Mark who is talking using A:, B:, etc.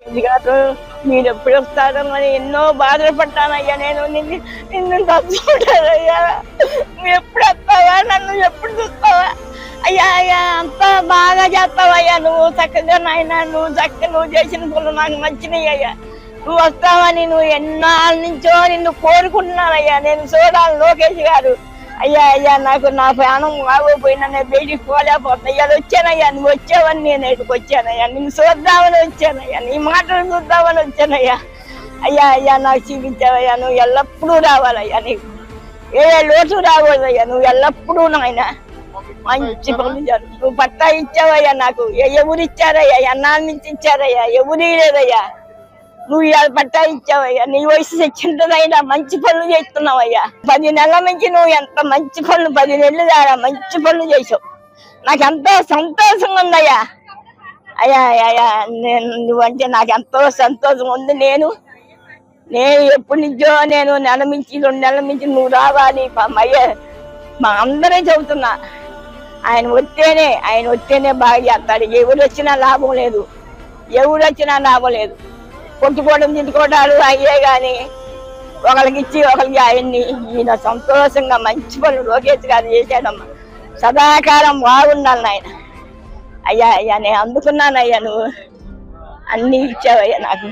A: కాదు మీరు ఎప్పుడు వస్తారో మరి ఎన్నో బాధలు పడ్డానయ్యా నేను నిన్ను తలుచుకుంటానయ్యా. నువ్వు ఎప్పుడు వస్తావా, నన్ను ఎప్పుడు చూస్తావా అయ్యా? అయ్యా అంత బాగా చేస్తావయ్యా నువ్వు చక్కగా. నాయన నువ్వు చేసిన పనులు నాకు నచ్చినాయి అయ్యా. నువ్వు వస్తావని నువ్వు ఎన్నాళ్ళ నుంచో నిన్ను కోరుకుంటున్నానయ్యా. నేను చూడాలి లోకేష్ గారు. అయ్యా అయ్యా నాకు నా ప్రాణం ఆగిపోయినా నేను బయటికి పోలేకపోతున్నా. ఇవాళ వచ్చానయ్యా, నువ్వు వచ్చావని నేను ఇక్కడికి వచ్చానయ్యా. నిన్ను చూద్దామని వచ్చానయ్యా, నీ మాటలు చూద్దామని వచ్చానయ్యా. అయ్యా అయ్యా నాకు చూపించావయ్యా. నువ్వు ఎల్లప్పుడూ రావాలయ్యా, నీకు ఏ లోటు రాకూడదయ్యా. నువ్వు ఎల్లప్పుడూ నాయన మంచి పనులు జరుగు. నువ్వు పట్టా ఇచ్చావయ్యా నాకు. ఎవరు ఇచ్చారయ్యా? ఎన్నాళ్ళ నుంచి ఇచ్చారయ్యా? ఎవరు లేదయ్యా. నువ్వు ఇవాళ పట్టా ఇచ్చావయ్యా. నీ వయసు తెచ్చిందైనా మంచి పనులు చేస్తున్నావయ్యా. 10 నెలల నుంచి నువ్వు ఎంత మంచి పనులు, 10 నెలలు దాకా మంచి పనులు చేసావు. నాకు ఎంతో సంతోషంగా ఉందయ్యా. అయ్యా అయ్యా నువ్వంటే నాకు ఎంతో సంతోషం ఉంది. నేను ఎప్పటి నుంచో నేను నెల నుంచి 2 నెలల నుంచి నువ్వు రావాలి మా అందరూ చెబుతున్నా. ఆయన వస్తేనే బాగా చేస్తాడు. ఎవరు వచ్చినా లాభం లేదు, కొట్టుకోవడం తిట్టుకోవడాలు అయ్యే గాని ఒకరికి ఇచ్చి ఒకరికి ఆయన్ని. ఈయన సంతోషంగా మంచి పనులు లోకేష్ గారు చేశాడమ్మా. సదాకాలం బాగున్నాను ఆయన. అయ్యా అయ్యా నేను అందుకున్నానయ్యా. నువ్వు అన్ని ఇచ్చావయ్యా నాకు.